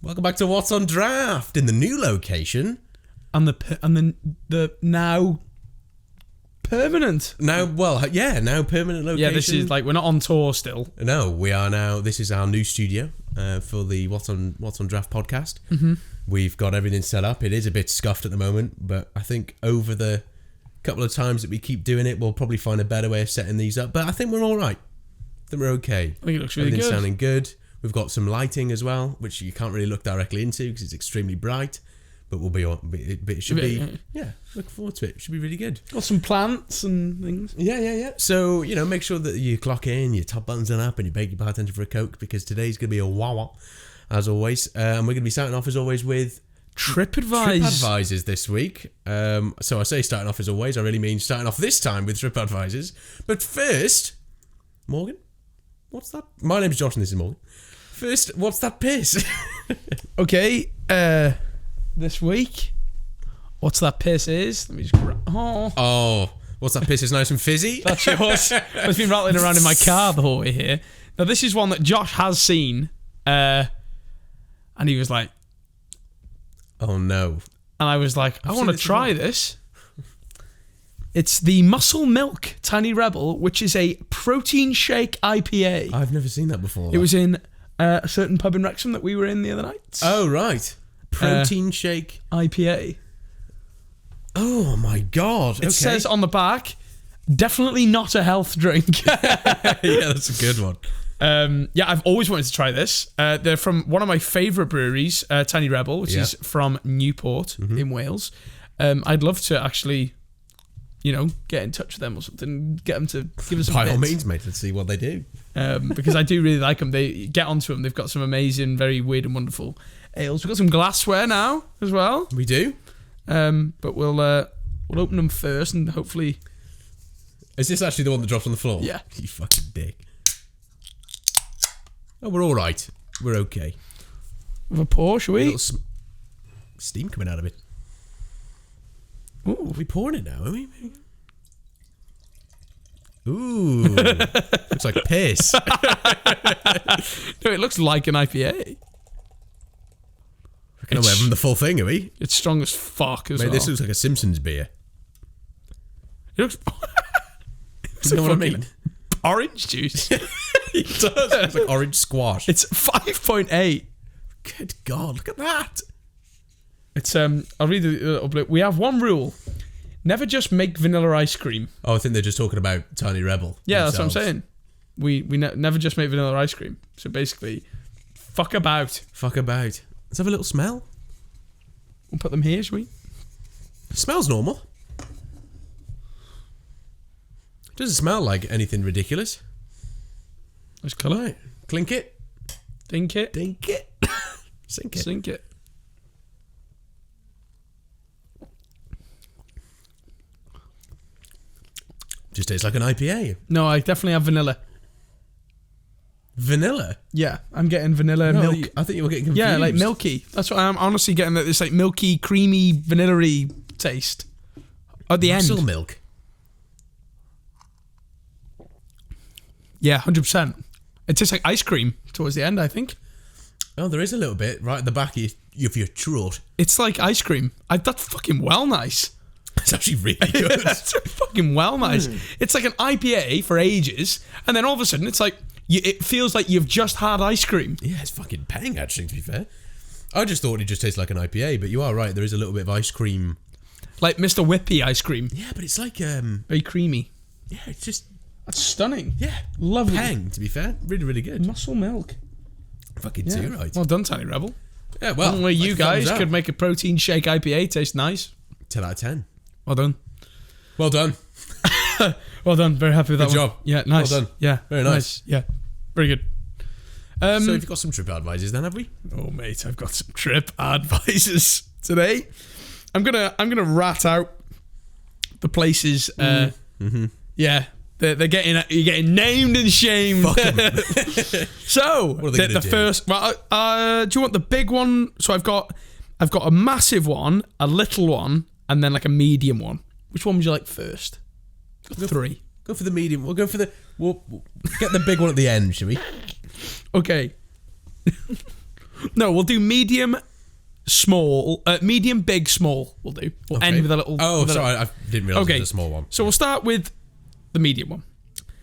Welcome back to What's on Draft in the new location. And the now permanent. Now permanent location. Yeah, this is like, we're not on tour still. No, we are now. This is our new studio for the What's on Draft podcast. Mm-hmm. We've got everything set up. It is a bit scuffed at the moment, but I think over the couple of times that we keep doing it, we'll probably find a better way of setting these up. But I think we're all right. I think we're okay. I think it looks really good. Everything's sounding good. We've got some lighting as well, which you can't really look directly into because it's extremely bright. But we'll be on. It should be. Yeah, looking forward to it. It should be really good. Got some plants and things. Yeah. So make sure that you clock in, your top buttons are up, and you beg your bartender for a Coke because today's going to be a wah as always. And we're going to be starting off as always with TripAdvisors this week. So I say starting off as always. I really mean starting off this time with TripAdvisors. But first, Morgan, what's that? My name's Josh, and this is Morgan. First, what's that piss? Okay. This week, what's that piss is? Let me just What's that piss is nice and fizzy? That's yours. It's been rattling around in my car the whole way here. Now this is one that Josh has seen, and he was like, "Oh no!" And I was like, "I want to try this." It's the Muscle Milk Tiny Rebel, which is a protein shake IPA. I've never seen that before. It was in a certain pub in Wrexham that we were in the other night. Oh right. Protein shake IPA. Oh my god. It says on the back, definitely not a health drink. Yeah, that's a good one. I've always wanted to try this. They're from one of my favourite breweries, Tiny Rebel, which is from Newport in Wales. I'd love to actually, get in touch with them or something, get them to give us some By bits. all means, mate, let's see what they do. Because I do really like them. They get onto them. They've got some amazing, very weird and wonderful ales. We've got some glassware now as well. We do. But we'll open them first and hopefully. Is this actually the one that drops on the floor? Yeah. You fucking dick. Oh, we're all right. We're okay. With a pour, shall we? Steam coming out of it. Ooh. Are we pouring it now, are we? Ooh. Looks like piss. No, it looks like an IPA. No, we're having the full thing, are we? It's strong as fuck as well. Mate, this looks like a Simpsons beer. It looks... You know what I mean? Orange juice. It does. It's like orange squash. It's 5.8. Good God, look at that. It's I'll read the little blip. We have one rule: never just make vanilla ice cream. Oh, I think they're just talking about Tiny Rebel. Yeah, themselves. that's what I'm saying. We never just make vanilla ice cream. So basically, fuck about. Fuck about. Let's have a little smell. We'll put them here, shall we? It smells normal. It doesn't smell like anything ridiculous. Nice colour. Right. Clink it. Dink it. Dink it. Sink it. Sink it. Just tastes like an IPA. No, I definitely have vanilla. Vanilla? Yeah, I'm getting vanilla milk. I think you were getting confused. Yeah, like milky. That's what I'm honestly getting. This like milky, creamy, vanilla-y taste at the Muscle end. milk. Yeah, 100%. It tastes like ice cream towards the end, I think. Oh, there is a little bit right at the back of your throat. It's like ice cream. That's fucking well nice. It's actually really good. That's fucking well nice. It's like an IPA for ages, and then all of a sudden it's like it feels like you've just had ice cream. Yeah, it's fucking pang, actually, to be fair. I just thought it just tastes like an IPA, but you are right. There is a little bit of ice cream. Like Mr. Whippy ice cream. Yeah, but it's like... very creamy. Yeah, it's just... That's stunning. Yeah. Lovely. Pang, to be fair. Really, really good. Muscle milk. Fucking too right. Well done, Tiny Rebel. Yeah, well... Only you guys could make a protein shake IPA taste nice. 10 out of 10. Well done. Well done. Well done. Very happy with that Good one. job. Yeah, nice. Well done. Yeah. Very nice. Yeah. Very good. So you've got some trip advisors then, have we? Oh mate, I've got some trip advisors today. I'm gonna rat out the places. Yeah, You're getting named and shamed. So What are they gonna do? first. Well, do you want the big one? So I've got a massive one, a little one, and then like a medium one. Which one would you like first? Three. Go for the medium. We'll get the big one at the end, shall we? Okay. No, we'll do medium, small, medium, big, small. We'll do. We'll end with a little. Oh, sorry, I didn't realise it was a small one. So we'll start with the medium one.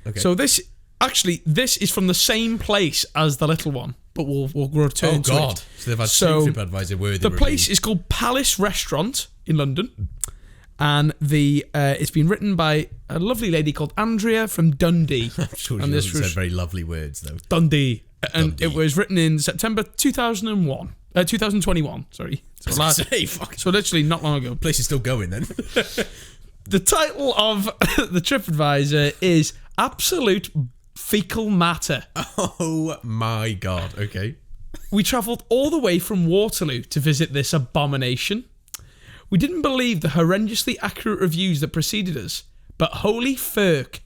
Okay. So this is from the same place as the little one, but we'll return to it. So they've had two TripAdvisor worthy. The place is called Palace Restaurant in London, and it's been written by a lovely lady called Andrea from Dundee. I'm sure she and said very lovely words though. Dundee. And it was written in September 2021. Sorry. So literally not long ago. The place is still going then. The title of the TripAdvisor is Absolute Fecal Matter. Oh my God. Okay. We travelled all the way from Waterloo to visit this abomination. We didn't believe the horrendously accurate reviews that preceded us, but holy furk.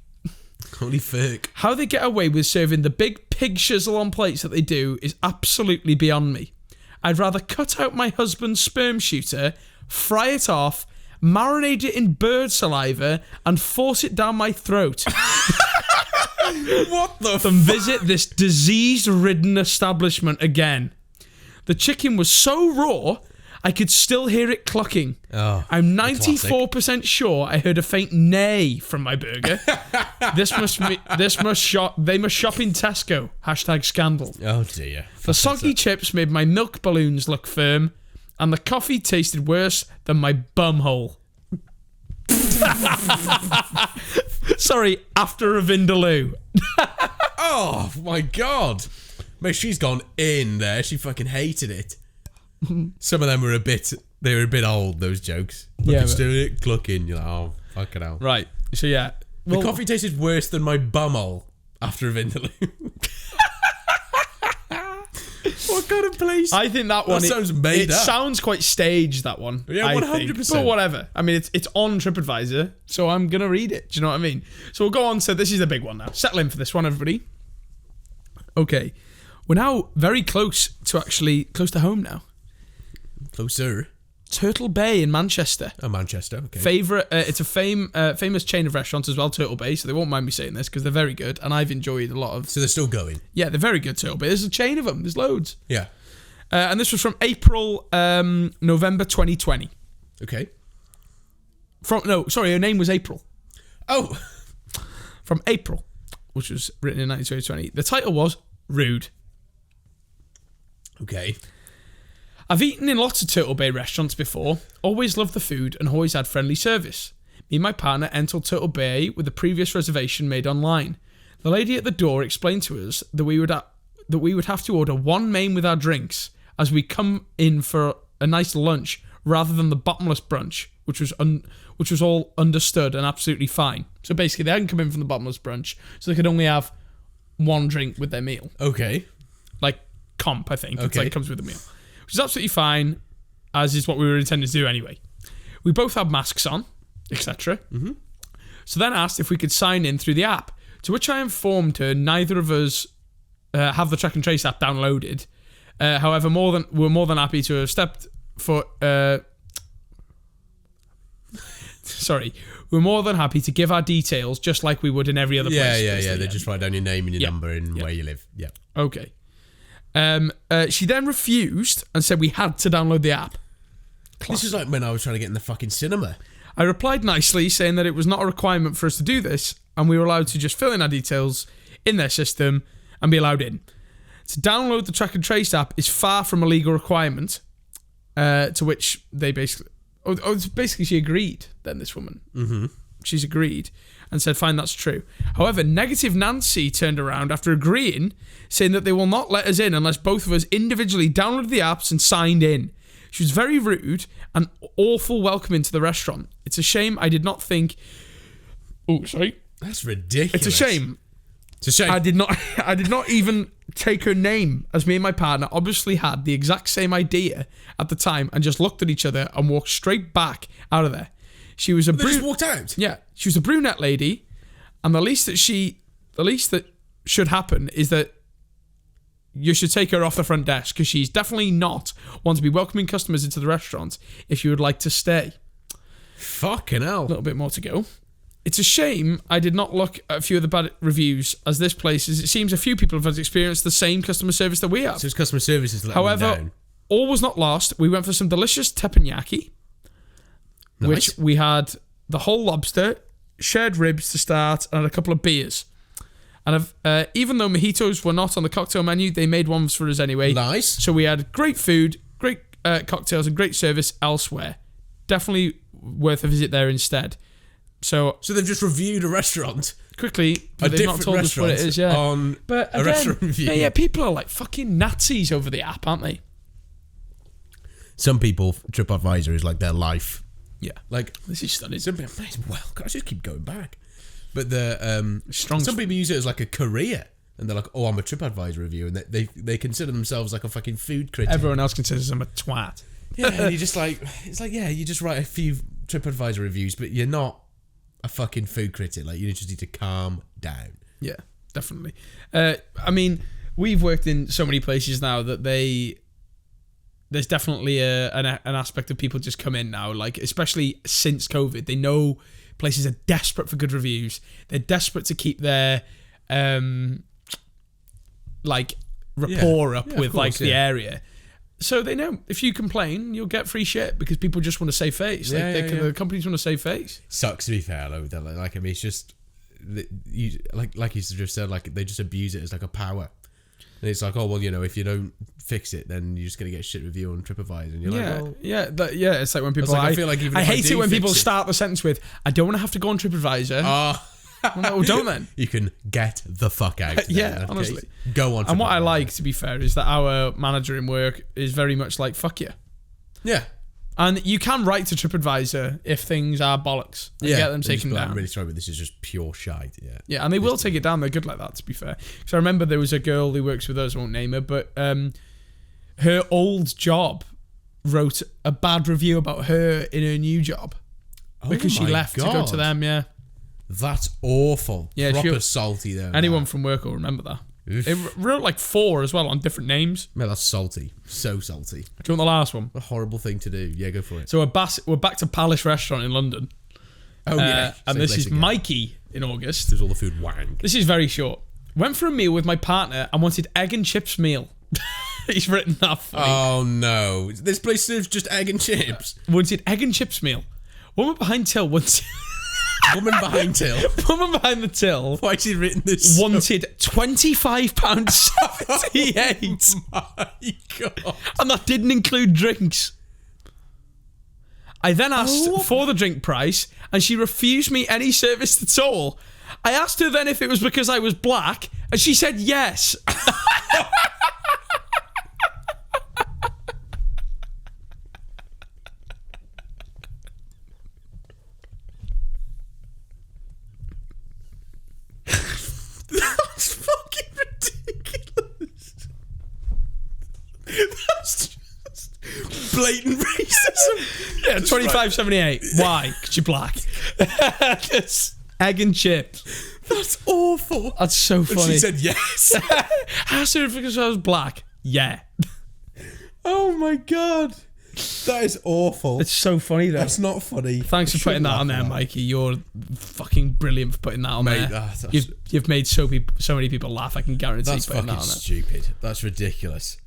Holy fuck. How they get away with serving the big pig shizzle on plates that they do is absolutely beyond me. I'd rather cut out my husband's sperm shooter, fry it off, marinate it in bird saliva, and force it down my throat. What the than visit this disease-ridden establishment again. The chicken was so raw, I could still hear it clucking. Oh, I'm 94% sure I heard a faint neigh from my burger. They must shop in Tesco. #scandal. Oh dear. The soggy chips made my milk balloons look firm, and the coffee tasted worse than my bumhole. Sorry, after a Vindaloo. Oh my God. Mate, she's gone in there. She fucking hated it. Some of them were a bit old, those jokes. But Yeah, it's still it clucking. You're like, oh, fuck it out. Right, so yeah. The coffee tasted worse than my bumhole after a Vindaloo. What kind of place? I think that one sounds made up. It sounds quite staged, that one. Yeah, 100%. But whatever. I mean, it's on TripAdvisor, so I'm gonna read it. Do you know what I mean? So we'll go on. So this is the big one now. Settle in for this one, everybody. Okay, we're now very close to home now. Closer. Turtle Bay in Manchester. Oh, Manchester. Okay. It's a famous chain of restaurants as well, Turtle Bay. So they won't mind me saying this because they're very good, and I've enjoyed a lot of. So they're still going. Yeah, they're very good, Turtle Bay. There's a chain of them. There's loads. Yeah. And this was from November 2020. Okay. Her name was April. Oh. From April, which was written in 1920. The title was Rude. Okay. I've eaten in lots of Turtle Bay restaurants before, always loved the food and always had friendly service. Me and my partner entered Turtle Bay with a previous reservation made online. The lady at the door explained to us that we would have to order one main with our drinks as we come in for a nice lunch rather than the bottomless brunch, which was all understood and absolutely fine. So basically they hadn't come in from the bottomless brunch, so they could only have one drink with their meal. Okay. Like comp, I think. Okay. It's like comes with the meal. Which is absolutely fine, as is what we were intending to do anyway. We both had masks on, etc. Mm-hmm. So then asked if we could sign in through the app, to which I informed her neither of us have the track and trace app downloaded. However, we're more than happy to have stepped for. We're more than happy to give our details just like we would in every other place. Yeah. They just write down your name and your number and where you live. Yeah. Okay. She then refused and said we had to download the app. Classic. This is like when I was trying to get in the fucking cinema. I replied nicely, saying that it was not a requirement for us to do this, and we were allowed to just fill in our details in their system and be allowed in. To download the track and trace app is far from a legal requirement, to which they basically she agreed then, this woman. Mm-hmm. She's agreed and said, fine, that's true. However, Negative Nancy turned around after agreeing, saying that they will not let us in unless both of us individually downloaded the apps and signed in. She was very rude and awful welcoming to the restaurant. It's a shame I did not think... Oh, sorry. That's ridiculous. It's a shame. It's a shame. I did not even take her name, as me and my partner obviously had the exact same idea at the time and just looked at each other and walked straight back out of there. She was They just walked out? Yeah. She was a brunette lady And the least that should happen is that you should take her off the front desk, because she's definitely not one to be welcoming customers into the restaurant if you would like to stay. Fucking hell. A little bit more to go. It's a shame I did not look at a few of the bad reviews, as this place it seems a few people have experienced the same customer service that we have. So his customer service is letting them However, down. all was not lost. We went for some delicious teppanyaki, Nice. which we had the whole lobster, shared ribs to start, and a couple of beers. And even though mojitos were not on the cocktail menu, they made ones for us anyway. Nice. So we had great food, great cocktails, and great service elsewhere. Definitely worth a visit there instead. So they've just reviewed a restaurant. Quickly, but they've not told us what it is. Yeah, on but a restaurant review. Yeah, people are like fucking Nazis over the app, aren't they? Some people, TripAdvisor is like their life. Yeah, Like, this is stunning. some people, well, I just keep going back. But the Strong. some people use it as like a career, and they're like, "Oh, I'm a TripAdvisor reviewer," and they consider themselves like a fucking food critic. Everyone else considers them a twat. Yeah, and you just like, it's like, yeah, you just write a few TripAdvisor reviews, but you're not a fucking food critic. Like, you just need to calm down. Yeah, definitely. I mean, we've worked in so many places now that there's definitely an aspect of people just come in now, like, especially since COVID. They know places are desperate for good reviews. They're desperate to keep their rapport up with the area. So they know if you complain, you'll get free shit, because people just want to save face. The companies want to save face. Sucks to be fair, though. Like, I mean, it's just like you just said, like, they just abuse it as like a power. And it's like, oh, well, if you don't fix it, then you're just going to get a shit review on TripAdvisor. And you're like, well... Yeah, it's like when people... I feel like even I if hate it when people start the sentence with, I don't want to have to go on TripAdvisor. Well, don't then. You can get the fuck out. Yeah, honestly. Go on. And what I like, to be fair, is that our manager in work is very much like, fuck you. Yeah. And you can write to TripAdvisor if things are bollocks and get them taken down. I'm really sorry, but this is just pure shite. Yeah. Yeah, and they will take it down. They're good like that, to be fair. Because I remember there was a girl who works with us, I won't name her, but her old job wrote a bad review about her in her new job because she left to go to them. Yeah. That's awful. Yeah, proper salty there. Anyone from work will remember that. Oof. They wrote like 4 as well on different names. Man, that's salty. So salty. Do you want the last one? A horrible thing to do. Yeah, go for it. So we're back to Palace Restaurant in London. Oh, yeah. And this is again. Mikey in August. There's all the food wank. This is very short. Went for a meal with my partner and wanted egg and chips meal. He's written that funny. Oh, no. This place serves just egg and chips. Wanted egg and chips meal. Woman behind till wanted... Woman behind till. Woman behind the till. Why's he written this? Wanted £25.78. Oh my God. And that didn't include drinks. I then asked for the drink price, and she refused me any service at all. I asked her then if it was because I was black, and she said yes. That's fucking ridiculous. That's just blatant racism. Yeah, $25.78. Why? Because you're black. Egg and chips. That's awful. That's so funny. And she said yes. I asked her because I was black. Yeah. Oh my God. That is awful. It's so funny though. That's not funny. Thanks for putting that on there, Mikey. You're fucking brilliant for putting that on there. You've made so many people laugh. I can guarantee. That's putting fucking that on stupid. That's ridiculous.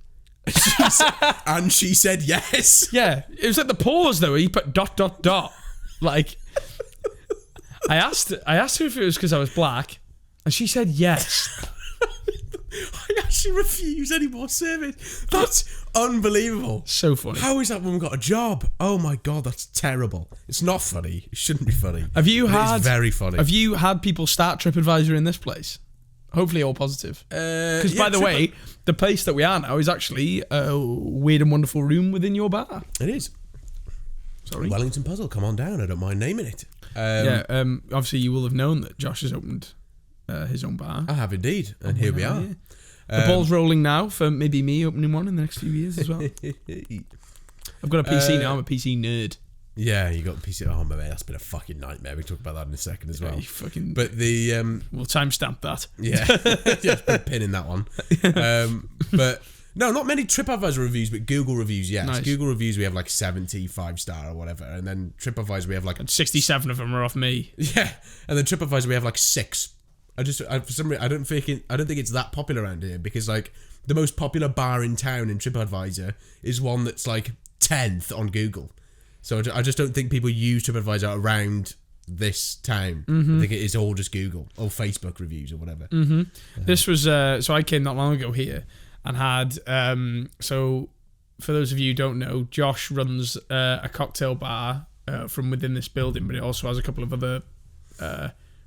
And she said yes. Yeah, it was at the pause though. Where you put ... Like, I asked her if it was because I was black, and she said yes. I actually refuse any more service. That's unbelievable. So funny. How has that woman got a job? Oh my God, that's terrible. It's not funny. It shouldn't be funny. It's very funny. Have you had people start TripAdvisor in this place? Hopefully all positive. Because by the way, the place that we are now is actually a weird and wonderful room within your bar. It is. Sorry. Wellington Puzzle, come on down. I don't mind naming it. Obviously you will have known that Josh has opened his own bar. I have indeed, and here we are. Yeah. The ball's rolling now for maybe me opening one in the next few years as well. I've got a PC now. I'm a PC nerd. Yeah, you got a piece of... Oh, man, that's been a fucking nightmare. We talk about that in a second as well. You fucking... But the... We'll timestamp that. Yeah. Yeah, put a pin in that one. But... No, not many TripAdvisor reviews, but Google reviews, yes. Nice. Google reviews, we have like 75 star or whatever. And then TripAdvisor, we have like... And 67 of them are off me. Yeah. And then TripAdvisor, we have like 6. For some reason, I don't think it's that popular around here, because like the most popular bar in town in TripAdvisor is one that's like 10th on Google. So I just don't think people use TripAdvisor around this town. I think it is all just Google or Facebook reviews or whatever. This was so I came not long ago here and had so for those of you who don't know, Josh runs a cocktail bar from within this building, but it also has a couple of other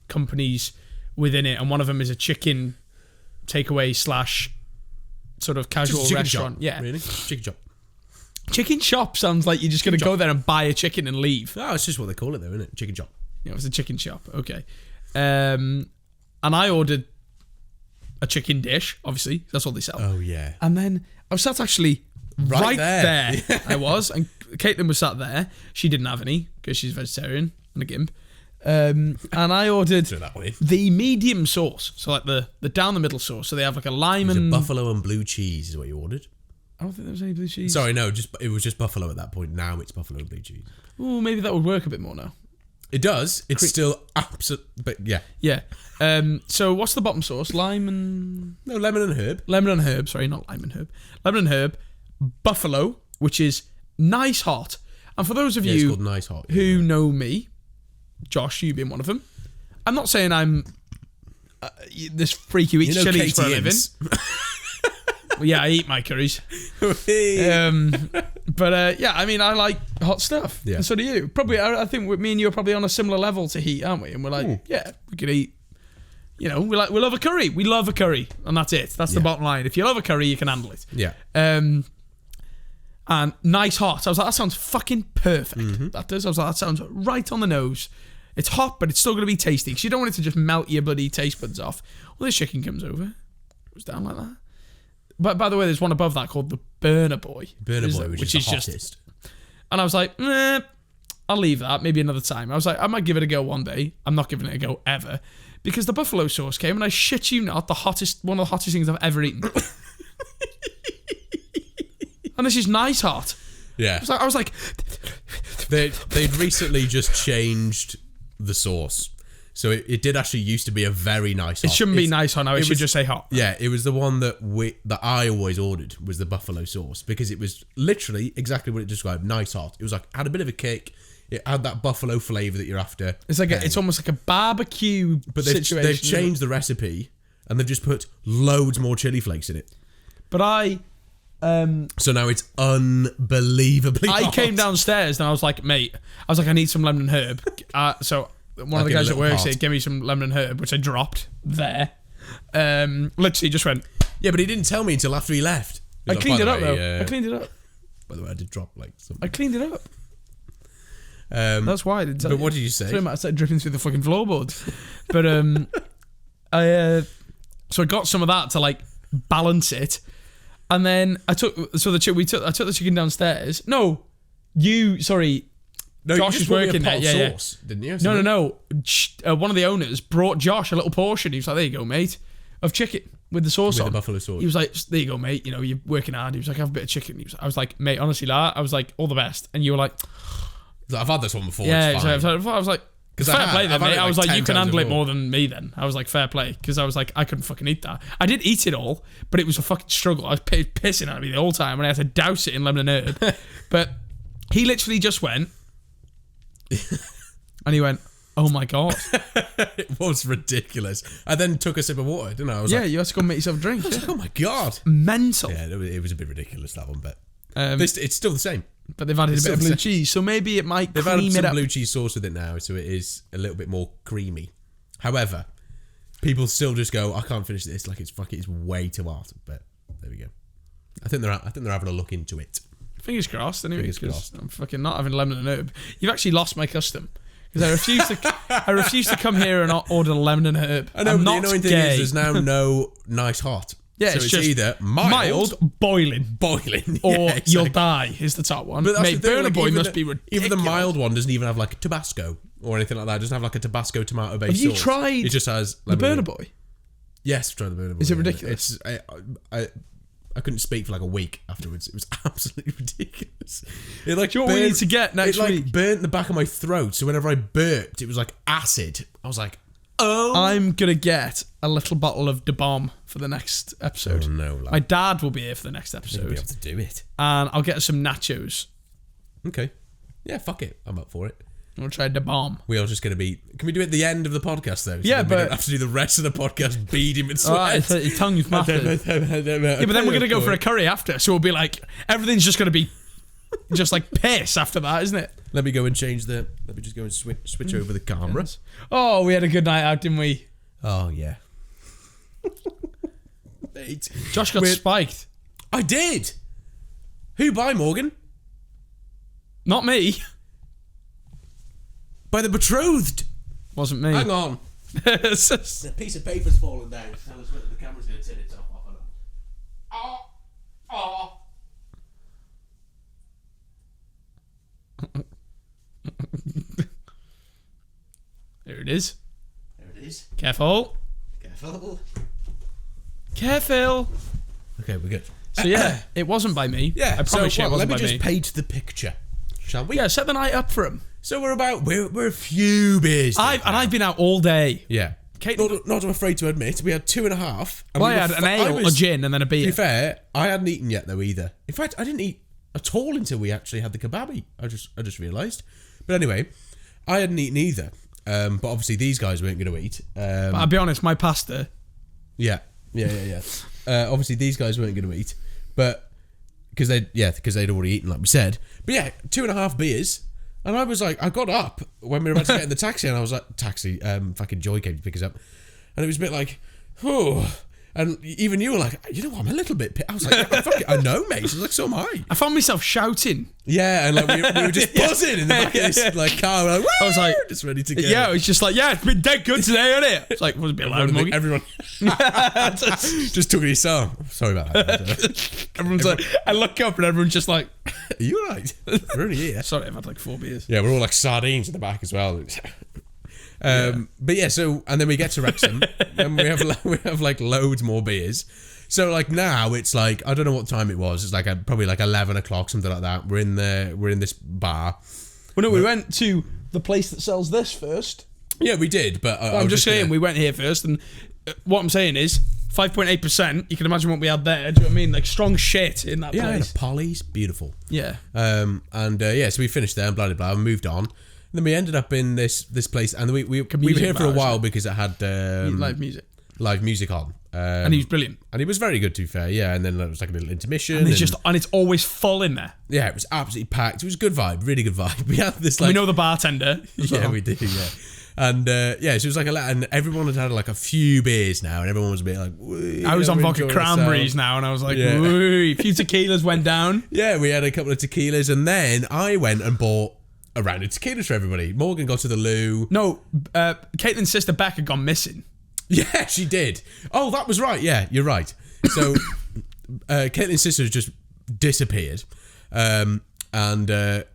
companies within it, and one of them is a chicken takeaway / sort of casual restaurant. Shop, yeah, really, chicken shop. Chicken shop sounds like you're just going to go there and buy a chicken and leave. Oh, it's just what they call it, though, isn't it? Chicken shop. Yeah, it's a chicken shop. Okay, and I ordered a chicken dish. Obviously, that's what they sell. Oh yeah. And then I was sat actually right there. Yeah. I was, and Caitlin was sat there. She didn't have any because she's vegetarian and a gimp. And I ordered the medium sauce, so like the down the middle sauce. So they have like a lime and buffalo and blue cheese is what you ordered. I don't think there was any blue cheese. Sorry, no, it was just buffalo at that point. Now it's buffalo and blue cheese. Oh, maybe that would work a bit more now. It does. It's still absolute, but yeah. Yeah. So what's the bottom sauce? Lime and no, lemon and herb. Lemon and herb. Sorry, not lime and herb. Lemon and herb. Buffalo, which is nice hot. And for those of you it's called nice hot, who know me, Josh, you being one of them. I'm not saying I'm this freak who eats chilies for a living. Well, yeah, I eat my curries. But yeah, I mean, I like hot stuff. Yeah. And so do you. Probably, I think me and you are probably on a similar level to heat, aren't we? And we're like, yeah, we could eat. You know, we love a curry. We love a curry, and that's it. That's the bottom line. If you love a curry, you can handle it. Yeah. And nice hot. I was like, that sounds fucking perfect. That does. I was like, that sounds right on the nose. It's hot, but it's still going to be tasty, because you don't want it to just melt your bloody taste buds off. Well, this chicken comes over. It was down like that. But by the way, there's one above that called the Burner Boy. Which is the hottest. And I was like, I'll leave that. Maybe another time. I was like, I might give it a go one day. I'm not giving it a go ever. Because the buffalo sauce came, and I shit you not, one of the hottest things I've ever eaten. And this is nice hot. Yeah. I was like they'd recently just changed the sauce. So it did actually used to be a very nice hot. It shouldn't be nice hot now, it should just say hot. Yeah, it was the one that I always ordered, was the buffalo sauce, because it was literally exactly what it described, nice hot. It was like, had a bit of a kick, it had that buffalo flavour that you're after. It's like it's almost like a barbecue situation. They've changed the recipe, and they've just put loads more chili flakes in it. But so now it's unbelievably hot. I came downstairs and I was like, mate, I need some lemon and herb. So one of the guys that works here gave me some lemon and herb, which I dropped there. Literally just went. Yeah, but he didn't tell me until after he left. I cleaned it up though. I cleaned it up. By the way, I did drop like something. I cleaned it up. That's why I didn't tell you. But what did you say? I started dripping through the fucking floorboards. But so I got some of that to like balance it. And then I took the chicken downstairs. No, Josh was working there. Yeah, sauce, didn't you? No. One of the owners brought Josh a little portion. He was like, "There you go, mate, of chicken with the sauce on." The buffalo sauce. He was like, "There you go, mate. You know, you're working hard." He was like, "Have a bit of chicken." I was like, "Mate, honestly, I was like, all the best." And you were like, "I've had this one before." Yeah, it's fine. I was like, fair play then, mate. I was like, you can handle it more than me then. I was like, fair play. Because I was like, I couldn't fucking eat that. I did eat it all, but it was a fucking struggle. I was pissing at me the whole time, and I had to douse it in lemon and herb. But he literally just went, and he went, oh my God. It was ridiculous. I then took a sip of water, didn't I? You had to go make yourself a drink. I was like, oh my God. Mental. Yeah, it was a bit ridiculous, that one, but it's still the same. But they've added a bit of blue cheese, so maybe it might cream it up. They've added some blue cheese sauce with it now, so it is a little bit more creamy. However, people still just go, I can't finish this. Like it's way too hot. But there we go. I think they're having a look into it. Fingers crossed. Anyway, because I'm fucking not having lemon and herb. You've actually lost my custom. Because I refuse to come here and order lemon and herb. I know, but the annoying thing is there's now no nice hot. Yeah, so it's it's just either mild, boiling, or yeah, exactly. You'll die is the top one. But Mate, Burner Boy must be ridiculous. Even the mild one doesn't even have like Tabasco or anything like that. It doesn't have like a Tabasco tomato based sauce. Have you tried it just has the Burner Boy? Yes, I've tried the Burner Boy. Is it ridiculous? I couldn't speak for like a week afterwards. It was absolutely ridiculous. It like Do you know what we need to get next week? It like burnt the back of my throat. So whenever I burped, it was like acid. I was like, oh. I'm going to get a little bottle of Da Bomb for the next episode. Oh no, lad. My dad will be here for the next episode. He'll be able to do it. And I'll get some nachos. Okay. Yeah, fuck it. I'm up for it. We'll try Da Bomb. We are just going to be... Can we do it at the end of the podcast, though? So yeah, but... we don't have to do the rest of the podcast beading with sweat. Your tongue's massive. Yeah, but then we're going to go for a curry after, so we'll be like... Everything's just going to be just like piss after that, isn't it? Let me go and change the... Let me just go and switch over the camera. Oh, we had a good night out, didn't we? Oh, yeah. Mate. Josh got spiked. I did! Who by, Morgan? Not me. By the betrothed. Wasn't me. Hang on. The piece of paper's fallen down. Tell us whether the camera's going to turn itself off or not. There it is. There it is. Careful. Careful. Okay, we're good. So yeah, it wasn't by me. Yeah, I promise you it wasn't by me. Let me just paint the picture, shall we? Yeah, set the night up for him. So we're a few beers. I've been out all day. Yeah. Kate, not afraid to admit, we had 2.5. Well, I had an ale, a gin, and then a beer. To be fair, I hadn't eaten yet though either. In fact, I didn't eat at all until we actually had the kebabi. I just realised. But anyway, I hadn't eaten either. But obviously these guys weren't going to eat. But I'll be honest, my pasta. Yeah. Obviously these guys weren't going to eat, but because they'd already eaten, like we said. But yeah, 2.5 beers. And I was like, I got up when we were about to get in the taxi, and I was like, fucking Joy came to pick us up. And it was a bit like, oh. And even you were like, you know what, I'm a little bit pissed. I was like, I know, mate. I was like, so am I. I found myself shouting. Yeah, and like we were just buzzing in the back of this like car. Like, I was like, just ready to go. Yeah, it was just like, yeah, it's been dead good today, hasn't it? It's like, was a bit loud, Morgan. Everyone just took his song. Sorry about that. Everyone's like, I look up and everyone's just like, are you alright? We're only here. Sorry, I've had like 4 beers. Yeah, we're all like sardines in the back as well. But yeah, so and then we get to Wrexham and we have like loads more beers. So like now it's like I don't know what time it was. It's like probably like 11 o'clock, something like that. We're in this bar. Well, no, we went to the place that sells this first. Yeah, we did. But I'm just saying we went here first, and what I'm saying is 5.8%. You can imagine what we had there. Do you know what I mean? Like strong shit in that place. Yeah, the Polly's beautiful. Yeah. So we finished there and blah blah blah and moved on. And then we ended up in this place, and we were here for a while because it had live music on, and he was brilliant, and he was very good to be fair. Yeah, and then there was like a little intermission, and it's always full in there. Yeah, it was absolutely packed. It was a good vibe, really good vibe. We had this like we know the bartender. Yeah, we did. Yeah, and so it was like and everyone had like a few beers now, and everyone was a bit like. I was on vodka cranberries now, and I was like, a few tequilas went down. Yeah, we had a couple of tequilas, and then I went and bought a round of tequilas for everybody. Morgan got to the loo. No, Caitlin's sister Beck had gone missing. Yeah, she did. Oh, that was right. Yeah, you're right. So, Caitlin's sister just disappeared. And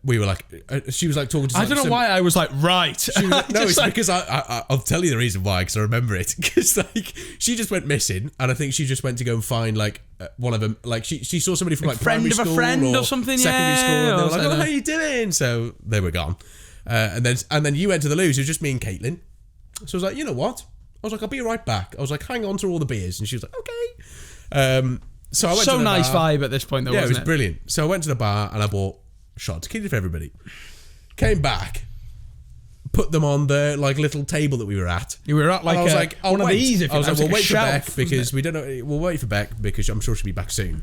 we were like, she was like talking to. I don't know why I was like, right. She was like, no, it's like, because I'll tell you the reason why, because I remember it. Because like she just went missing, and I think she just went to go and find like one of them. Like she saw somebody from like friend primary of school a friend or something, secondary school, and they were like, oh, how are you doing? So they were gone. And then you went to the loo. So it was just me and Caitlin. So I was like, you know what? I was like, I'll be right back. I was like, hang on to all the beers, and she was like, okay. So I went to the nice bar. vibe at this point, though. Yeah, wasn't it was brilliant. So I went to the bar and I bought a shot of tequila for everybody. Came back, put them on the like little table that we were at. You were at like, I was like, one of these. I was like, we'll wait for shelf, Beck because we don't know. We'll wait for Beck because I'm sure she'll be back soon.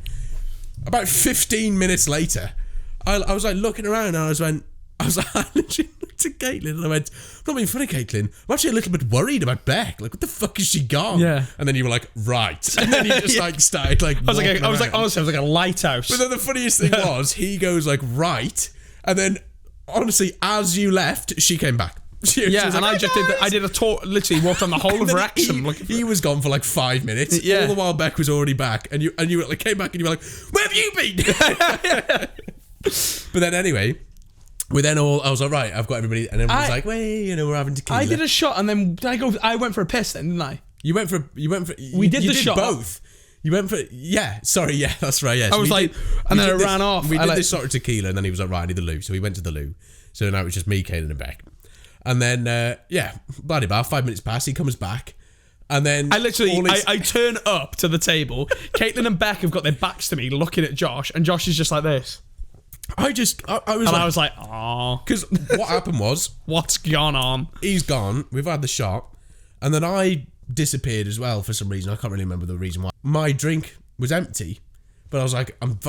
About 15 minutes later, I was like looking around and I literally looked at Caitlin and I went, I'm not being funny, Caitlin. I'm actually a little bit worried about Beck. Like, what the fuck is she gone? Yeah. And then you were like, right. And then you just like started like. Honestly, I was like a lighthouse. But then the funniest thing was, he goes like, right, and then honestly, as you left, she came back. Yeah, and I just did. I did a tour. Literally walked on the whole of Wrexham. He was gone for like 5 minutes. Yeah. All the while Beck was already back, and you like came back and you were like, "Where have you been?" But then anyway, I was like, right, I've got everybody, and everyone was like, wait, we're having tequila. I did a shot, and then I went for a piss then, didn't I? You went for. We did the shot. Both. You went for. Yeah, sorry, yeah, that's right. Yeah, I was like, and then I ran off. We did this sort of tequila, and then he was like, right, I need the loo, so we went to the loo. So now it was just me, Caelan, and Beck. And then, bloody bar, 5 minutes pass, he comes back. And then I turn up to the table. Caitlin and Beck have got their backs to me looking at Josh, and Josh is just like this. I was like, oh. Because what happened was, what's gone on? He's gone, we've had the shot, and then I disappeared as well for some reason. I can't really remember the reason why. My drink was empty, but I was like, I'm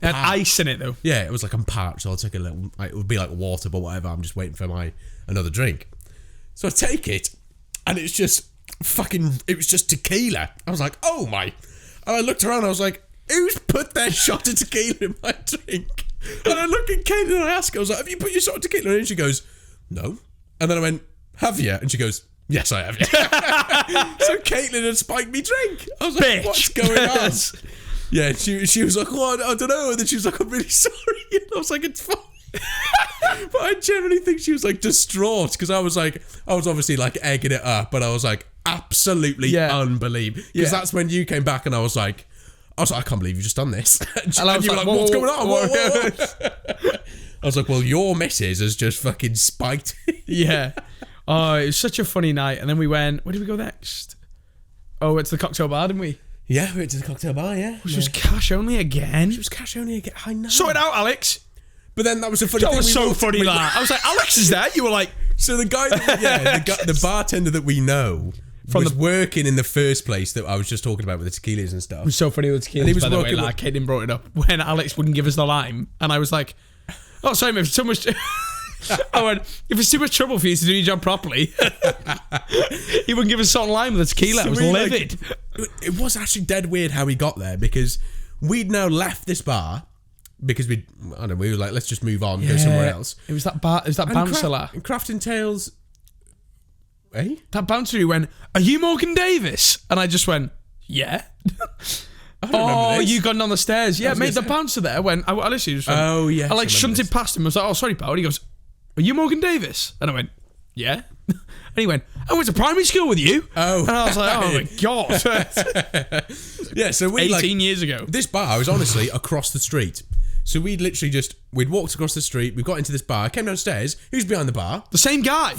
had ice in it though. Yeah, it was like, I'm parched, so I'll take a little, it would be like water, but whatever, I'm just waiting for another drink. So I take it, and it's just it was just tequila. I was like, oh my. And I looked around, I was like, who's put their shot of tequila in my drink? And I look at Caitlin and I ask her, I was like, have you put your shot of tequila in? And she goes, no. And then I went, have you? And she goes, yes, I have. So Caitlin had spiked me drink. I was like, bitch, what's going on? Yeah, she was like, oh, I don't know. And then she was like, I'm really sorry. And I was like, it's fine. But I generally think she was like distraught because I was obviously like egging it up, but I was like absolutely unbelievable because that's when you came back and I was like, I can't believe you've just done this. And you were like, what's going on? Whoa. I was like, well, your missus has just fucking spiked. Yeah. Oh, it was such a funny night. And then we went, where did we go next? Oh, it's the cocktail bar, didn't we? Yeah, we went to the cocktail bar, yeah. Which was cash only again. I know. Sort it out, Alex. But then that was a funny thing. That was so funny, that. I was like, Alex is there? You were like... So the guy, the bartender that we know was working in the first place that I was just talking about with the tequilas and stuff. It was so funny with the tequilas, and he was working like, Kaden brought it up when Alex wouldn't give us the lime. And I was like, oh, sorry, mate, so much... I went, if it's too much trouble for you to do your job properly, he wouldn't give us salt and lime with the tequila. So I was livid. It was actually dead weird how we got there because we'd now left this bar because we were like, let's just move on, go somewhere else. It was that bar, it was that bouncer lad. Crafting Tales. Eh? That bouncer who went, are you Morgan Davis? And I just went, yeah. Oh, you gone down the stairs. Yeah, mate, the bouncer there went, I literally just went, oh, yeah. I like shunted past him. I was like, oh, sorry, pal. And he goes, are you Morgan Davis? And I went, yeah. And he went, I went to primary school with you. Oh. And I was like, oh my God. Yeah, so we 18 years ago. This bar was honestly across the street. So we'd walked across the street, we got into this bar, came downstairs, who's behind the bar? The same guy.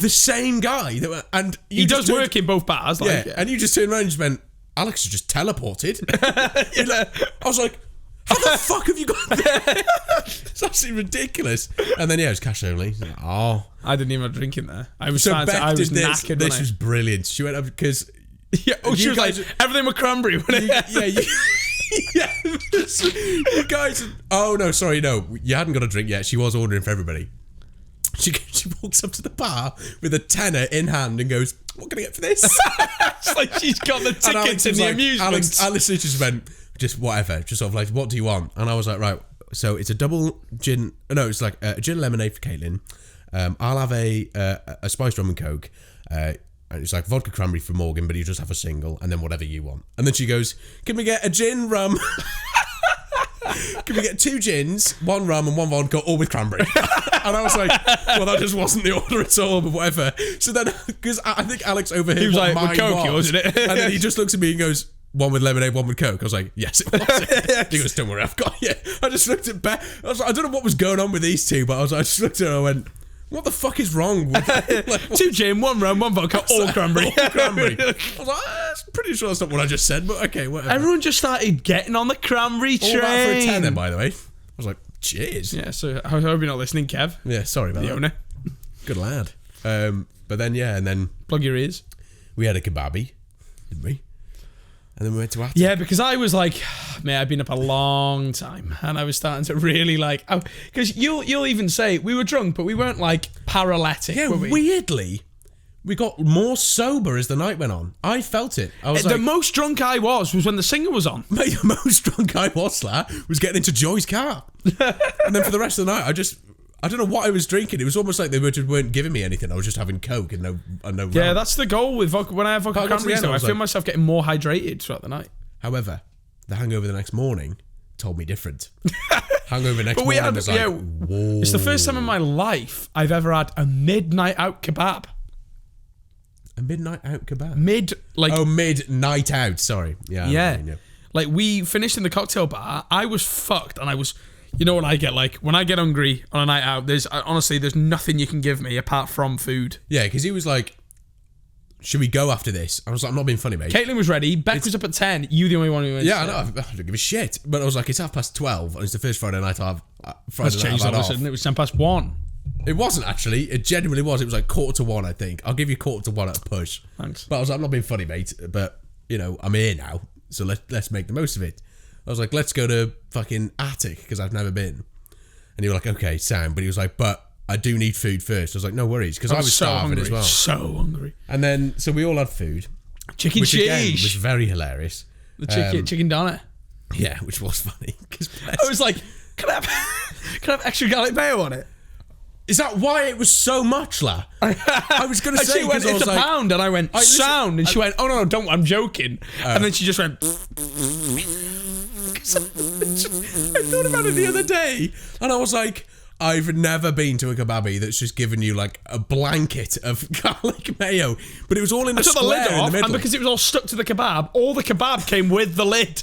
And he does work in both bars. Like, and you just turned around and just went, Alex has just teleported. I was like, how the fuck have you got there? It's absolutely ridiculous. And then, it was cash only. Like, oh. I didn't even have a drink in there. I was knackered. This was brilliant. She went up because... Yeah, she was like, everything with cranberry. Yeah, you guys... Oh, no, sorry, no. You hadn't got a drink yet. She was ordering for everybody. She walks up to the bar with a tenner in hand and goes, what can I get for this? It's like she's got the tickets in the amusements. Alice just went, just whatever. Just sort of like, what do you want? And I was like, right, so it's a double gin... No, it's like a gin lemonade for Caitlin. I'll have a spiced rum and coke. And it's like vodka cranberry for Morgan, but you just have a single, and then whatever you want. And then she goes, can we get a gin, rum... Can we get 2 gins, 1 rum and 1 vodka, all with cranberry? And I was like, well, that just wasn't the order at all, but whatever. So then, because I think Alex overheard he was what like, with Coke, wasn't it? And then he just looks at me and goes, 1 with lemonade, 1 with Coke. I was like, yes, it was. He goes, don't worry, I've got you. I just looked at Beth. I was like, I don't know what was going on with these two, but I just looked at her and I went, what the fuck is wrong with like, 2 gin, 1 rum, 1 vodka, all cranberry. All cranberry. I was like, I'm pretty sure that's not what I just said, but okay, whatever. Everyone just started getting on the cranberry train. All that for a tenner, by the way. I was like, cheers. Yeah, so I hope you're not listening, Kev. Yeah, sorry about the that. Owner. Good lad. But then, and then... Plug your ears. We had a kebabi, didn't we? And then we went to Attic. Yeah, because I was like, man, I've been up a long time, and I was starting to really like, because you'll even say we were drunk, but we weren't like paralytic. Yeah, were we? Weirdly, we got more sober as the night went on. I felt it. I was the most drunk I was when the singer was on. Mate, the most drunk I was getting into Joy's car, and then for the rest of the night, I don't know what I was drinking. It was almost like they weren't giving me anything. I was just having Coke and no Yeah, rum. that's the goal with when I have vodka cranberries. Though I feel myself getting more hydrated throughout the night. However, the hangover the next morning told me different. Hangover next morning was like, whoa. It's the first time in my life I've ever had a midnight out kebab. A midnight out kebab? Midnight out, sorry. Yeah. Yeah. Like, we finished in the cocktail bar. I was fucked, and I was... You know what I get like? When I get hungry on a night out, there's nothing you can give me apart from food. Yeah, because he was like, should we go after this? I was like, I'm not being funny, mate. Caitlin was ready. Beck was up at 10. You the only one who went. Yeah, I know. I don't give a shit. But I was like, it's 12:30, and it's the first Friday night I've changed all of a sudden. It was 1:10. It wasn't actually. It genuinely was. It was like 1:45, I think. I'll give you 1:45 at a push. Thanks. But I was like, I'm not being funny, mate. But, I'm here now, so let's make the most of it. I was like, let's go to fucking Attic, because I've never been. And you were like, okay, Sam. But he was like, but I do need food first. I was like, no worries, because I was so starving hungry, as well. So hungry. And then, so we all had food. Chicken which cheese. Again, was very hilarious. The chicken donut. Yeah, which was funny. I was like, can I have extra garlic mayo on it? Is that why it was so much, la? I was going to say, she went, it's a pound, and I went, sound, and she went, oh no, don't, I'm joking. And then she just went... I thought about it the other day, and I was like, I've never been to a kebabi that's just given you like a blanket of garlic mayo, but it was all in a square the lid off, in the middle. And because it was all stuck to the kebab, all the kebab came with the lid.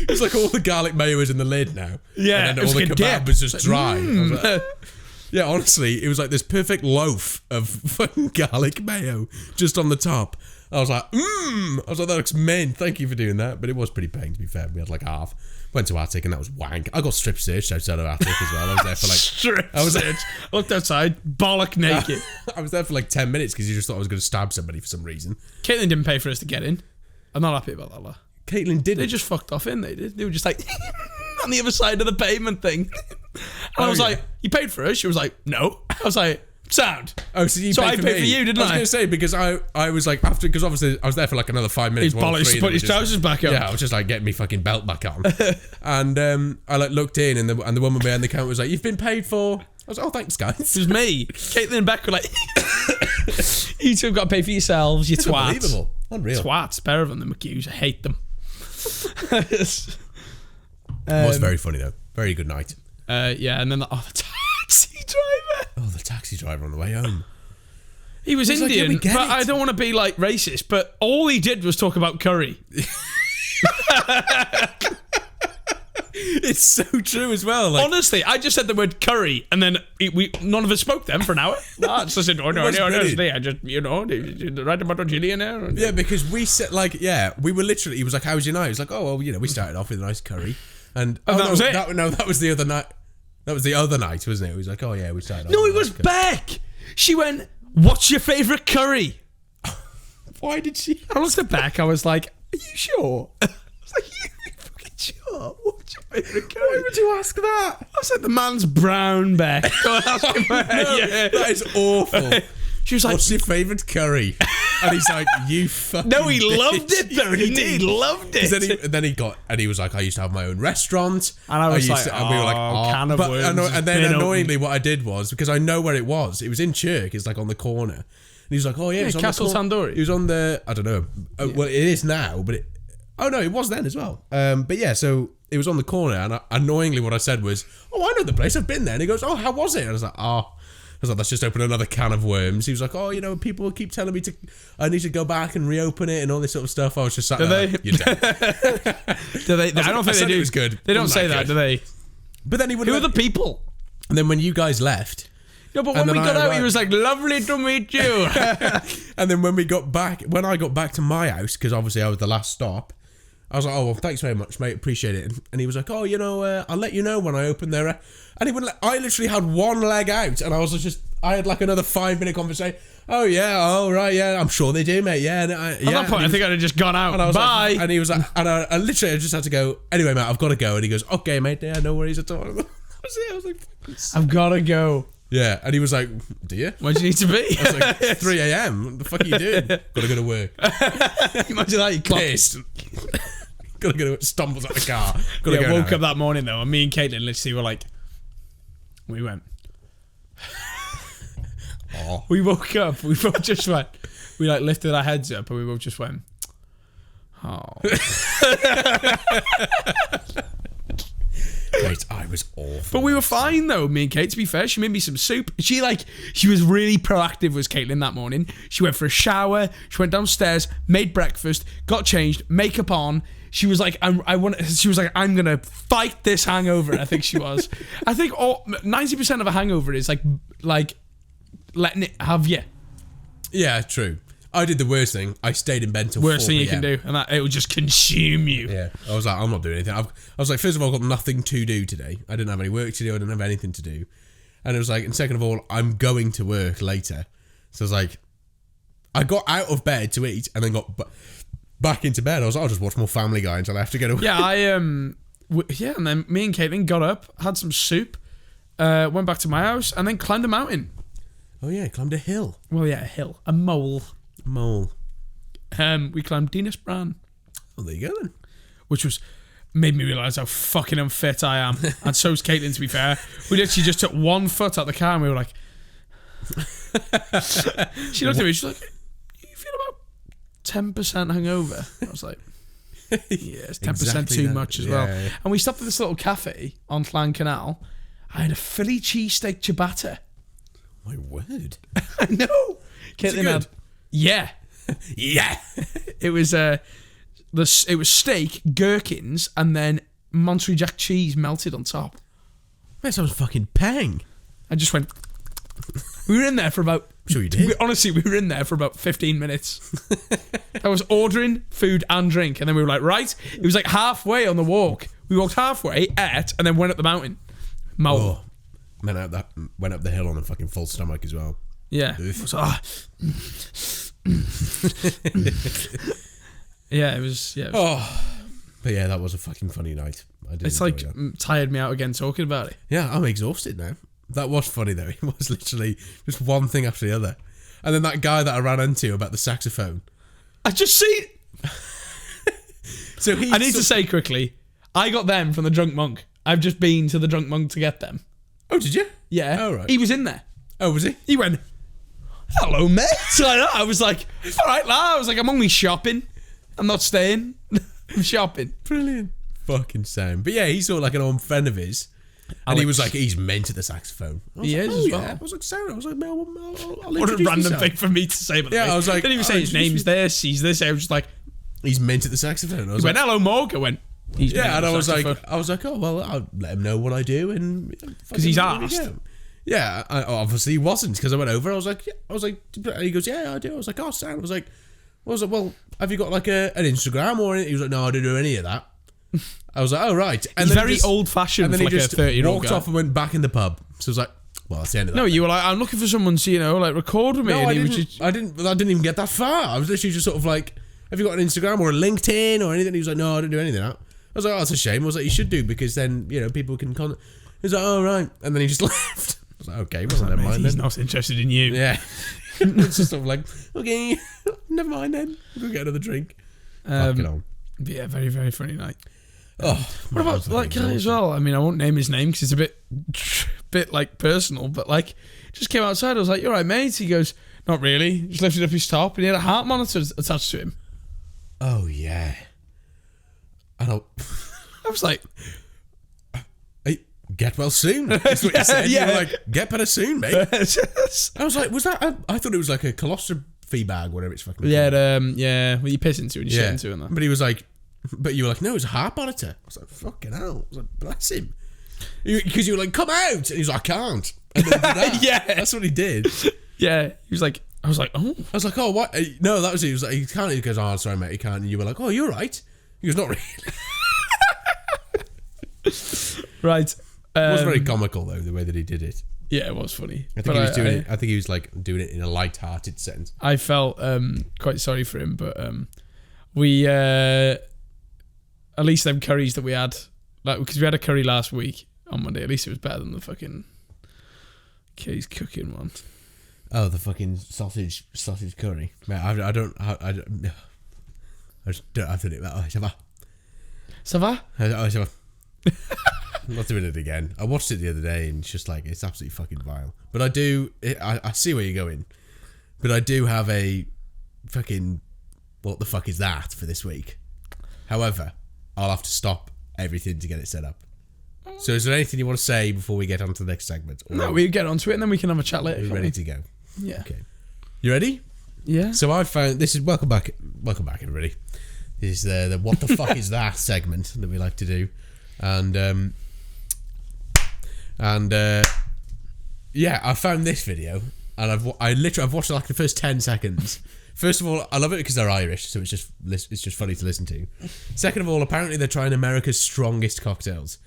It's like all the garlic mayo is in the lid now. Yeah, and then all the kebab was just dry. Like, yeah, honestly, it was like this perfect loaf of fucking garlic mayo just on the top. I was like, I was like, that looks mint. Thank you for doing that. But it was pretty paying, to be fair. We had like half. Went to Attic and that was wank. I got strip searched outside of Attic as well. I was there for like... I looked outside, bollock naked. I was there for like 10 minutes because you just thought I was going to stab somebody for some reason. Caitlin didn't pay for us to get in. I'm not happy about that, la. Caitlin didn't? They just fucked off in, they did. They were just like, on the other side of the payment thing. And I was like, you paid for us? She was like, no. I was like... Sound. Oh, so you paid for me. For you, didn't I? I was going to say, because I was like, after, because obviously I was there for like another 5 minutes. His bollocks to put his trousers back on. Yeah, I was just like getting me fucking belt back on. And I like looked in and the woman behind the counter was like, you've been paid for. I was like, oh, thanks, guys. It was me. Caitlin and Beck were like, you two have got to pay for yourselves, you twats. Unbelievable. Unreal. Twats. Better than the McHughes. I hate them. It was very funny, though. Very good night. Yeah, and then the taxi driver. Oh, the taxi driver on the way home. He was Indian, like, yeah, but I don't want to be like racist, but all he did was talk about curry. It's so true as well. Like, honestly, I just said the word curry, and then none of us spoke then for an hour. I just said, honestly, I just, right about chili in there. Yeah, because we said, like, we were literally, he was like, how was your night? He was like, oh, well, we started off with a nice curry. And that was it? That was the other night. That was the other night, wasn't it? He was like, oh, yeah, we started off. No, it was Beck. She went, what's your favourite curry? Why did she? I looked at Beck, I was like, are you sure? I was like, you fucking sure? What's your favourite curry? Why would you ask that? I was like, the man's brown, Beck. Go and ask him. That is awful. She was like, what's your favourite curry? And he's like, you fucking no, he bitch. loved it though. He loved it. Then he was like, I used to have my own restaurant. And I was like, and we were like, can of worms. And then annoyingly, what I did was, because I know where it was in Chirk, it's like on the corner. And he was like, oh yeah, it was Castle Tandoori. He was on the, I don't know, well it is now, but it was then as well. But yeah, so it was on the corner, and annoyingly what I said was, oh, I know the place, I've been there. And he goes, oh, how was it? And I was like, let's just open another can of worms. He was like, oh, people keep telling me I need to go back and reopen it and all this sort of stuff. I was just sat there. Do they? You're dead. Do they? I don't think they do. It was good. They don't say that, do they? But then he would. Who are the people? And then when you guys left. No, but when we got out, he was like, lovely to meet you. And then when I got back to my house, because obviously I was the last stop, I was like, oh, well, thanks very much, mate. Appreciate it. And he was like, oh, I'll let you know when I open there. And he wouldn't I literally had one leg out, and I had like another 5-minute conversation. Oh, yeah. Oh, right. Yeah. I'm sure they do, mate. Yeah. At that point, I think I'd have just gone out. And I was bye. Like, and he was like, and I literally just had to go, anyway, mate, I've got to go. And he goes, okay, mate. Yeah, no worries at all. That was it. I was like, I've got to go. Yeah. And he was like, do you? Where do you need to be? I was like, 3 a.m. What the fuck are you doing? Got to go to work. Imagine that. You pissed. Got to go to stumbles out the car. Woke up that morning though, and me and Caitlin literally were like, We went. Oh. We woke up. We both just went. We like lifted our heads up and we both just went. Oh. Mate, I was awful. But we were fine though, me and Kate, to be fair. She made me some soup. She was really proactive, was Caitlin, that morning. She went for a shower, she went downstairs, made breakfast, got changed, makeup on. She was like, I'm gonna fight this hangover, I think she was. I think 90% of a hangover is like letting it have you. Yeah, true. I did the worst thing. I stayed in bed till 4 Worst thing you can do, and it would just consume you. Yeah, I was like, I'm not doing anything. I was like, first of all, I've got nothing to do today. I didn't have any work to do. I didn't have anything to do. And it was like, and second of all, I'm going to work later. So I was like, I got out of bed to eat and then got back into bed. I was like, I'll just watch more Family Guy until I have to go to work. Yeah, and then me and Caitlin got up, had some soup, went back to my house, and then climbed a mountain. Oh yeah, climbed a hill. Well, yeah, a hill. A mole. Mole. We climbed Dinas Bran. Oh, there you go then. Which made me realise how fucking unfit I am. And so's Caitlin, to be fair. We literally just took 1 foot out the car and we were like... She looked at me, she's like, you feel about 10% hungover? I was like, yeah, it's 10% Exactly too that. much as well. Yeah. And we stopped at this little cafe on Llan Canal. I had a Philly cheesesteak ciabatta. My word. I know. Caitlin had... Yeah. Yeah. It was steak, gherkins, and then Monterey Jack cheese melted on top. That sounds fucking pang. I just went... We were in there for about... Sure you did. Honestly, we were in there for about 15 minutes. I was ordering food and drink, and then we were like, right? It was like halfway on the walk. We walked halfway, ate, and then went up the mountain. Mole. Oh, went up the hill on a fucking full stomach as well. Yeah. Oof. Yeah, it was... Yeah, But yeah, that was a fucking funny night. I did. it's like tired me out again talking about it. Yeah, I'm exhausted now. That was funny though. It was literally just one thing after the other. And then that guy that I ran into about the saxophone. I just see... So I need to say quickly, I got them from the Drunk Monk. I've just been to the Drunk Monk to get them. Oh, did you? Yeah. Oh, right. He was in there. Oh, was he? He went, hello, mate. So I was like, all right, lad. I was like, I'm only shopping. I'm not staying. I'm shopping. Brilliant. Fucking sound. But yeah, he saw like an old friend of his. And he was like, he's meant at the saxophone. He like, is oh, as yeah. well. I was like, Sarah. I was like, Mel, I'll What a introduce random myself. thing for me to say. But Yeah, I was like, didn't even say his name's this. He's this. I was just like, he's meant at the saxophone. I was he like, went, hello, Morg. I went, he's yeah, and I I was like, oh well, I'll let him know what I do, and because he's fucking- asked. Yeah, obviously he wasn't because I went over. I was like, he goes, yeah, I do. I was like, oh, Sam. I was like, well, have you got like an Instagram or anything? He was like, no, I don't do any of that. I was like, oh right. And He's then very old-fashioned and then for he like a just 30-year-old walked guy. off and went back in the pub. So I was like, well, that's the end of that. No, you were like, I'm looking for someone to, like record with me. No, and I he didn't. was just, I didn't even get that far. I was literally just sort of like, have you got an Instagram or a LinkedIn or anything? He was like, no, I don't do any of that. I was like, oh, that's a shame. I was like, you should do because then people can contact. He was like, oh right, and then he just left. I was like, okay, well, never mind he's then. not interested in you. Yeah, it's just sort of like, okay, never mind then. We'll get another drink. Fucking on. Yeah, very, very funny night. Oh, What about that guy as well? I mean, I won't name his name because it's a bit like personal, but like, just came outside. I was like, "You all right, mate?" He goes, "Not really." He just lifted up his top and he had a heart monitor attached to him. Oh yeah. I was like, hey, get well soon. That's what you said. Yeah. You were like, get better soon, mate. I was like, was that? I thought it was like a colostrophy bag, whatever it's fucking. yeah, called. well, you piss into it and you shit into it. And that. But he was like, but you were like, no, it's a heart monitor. I was like, fucking hell. I was like, bless him. Because you were like, come out. And he was like, I can't. And then he did that. Yeah. That's what he did. Yeah, he was like, I was like, oh. I was like, oh, what? No, that was it. He was like, he can't. He goes, oh, sorry, mate, he can't. And you were like, oh, you're right. He goes, not really. Right. It was very comical, though, the way that he did it. Yeah, it was funny. I think he was doing it. I think he was like doing it in a light-hearted sense. I felt quite sorry for him, but we at least them curries that we had, like, because we had a curry last week on Monday. At least it was better than the fucking Kay's cooking one. Oh, the fucking sausage curry. Man, I just don't have to do that. Oh, ça va. Ça va? Oh, ça va. I'm not doing it again. I watched it the other day and it's just like, it's absolutely fucking vile. But I see where you're going. But I do have a fucking, what the fuck is that for this week? However, I'll have to stop everything to get it set up. So is there anything you want to say before we get on to the next segment? Or No, we get onto it and then we can have a chat later. are we ready to go? Yeah. Okay. You ready? Yeah. So I found, this is, welcome back everybody. This is the what the fuck is that segment that we like to do. And yeah, I found this video and I've watched like the first 10 seconds. First of all, I love it because they're Irish, so it's just funny to listen to. Second of all, apparently they're trying America's strongest cocktails.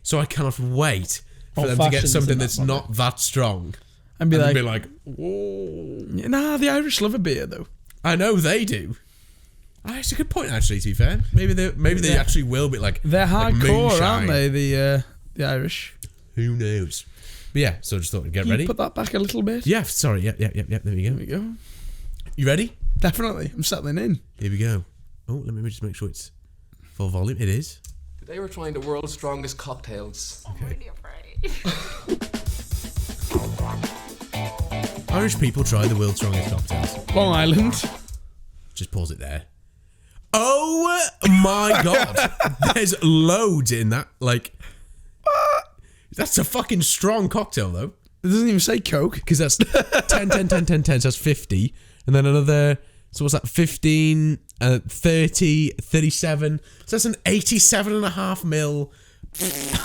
So I cannot wait for them to get something that's not that strong. And be be like, whoa. Nah, the Irish love a beer though. I know they do. It's a good point, actually. To be fair, maybe they actually will be like they're hardcore, like aren't they? The Irish. Who knows? But yeah, so I just thought we'd get ready. Put that back a little bit. Yeah, sorry. Yeah. There we go. There we go. You ready? Definitely. I'm settling in. Here we go. Oh, let me just make sure it's full volume. It is. Today we're trying the world's strongest cocktails. Okay. I'm really afraid. Irish people try the world's strongest cocktails. Long Island. Just pause it there. Oh my god. There's loads in that. Like, that's a fucking strong cocktail though. It doesn't even say Coke. Because that's 10, so that's 50. And then another, so what's that, 15, 30, 37. So that's an 87.5 mil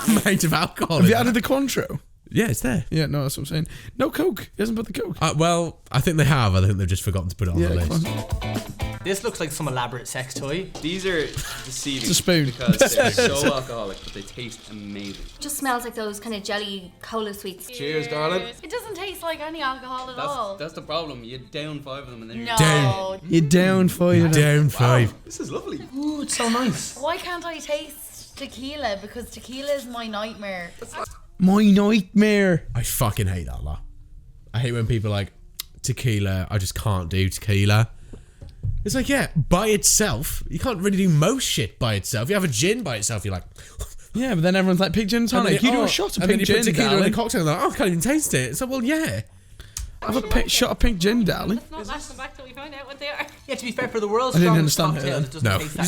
amount of alcohol. Have you added the Cointreau? Yeah, it's there. Yeah, no, that's what I'm saying. No Coke. He hasn't put the Coke. Well, I think they have. I think they've just forgotten to put it on the list. This looks like some elaborate sex toy. These are deceiving. It's a spoon. Because they're so alcoholic, but they taste amazing. Just smells like those kind of jelly cola sweets. Cheers, darling. It doesn't taste like any alcohol at all. That's the problem. You down 5 of them and then No. Down. You're down 5. Down 5. This is lovely. Ooh, it's so nice. Why can't I taste tequila? Because tequila is my nightmare. My nightmare. I fucking hate that lot. I hate when people are like, tequila, I just can't do tequila. It's like, yeah, by itself, you can't really do most shit by itself. You have a gin by itself, you're like... Yeah, but then everyone's like, pig gin and tonic. You do a shot of pink gin, and then you put tequila in darling. a cocktail and they're like, oh, I can't even taste it. So, well, yeah. Have a shot of pink gin, darling. Let's not last them back till we find out what they are. Yeah, to be fair, for the world's I didn't strongest understand cocktail, it it then. doesn't No. taste that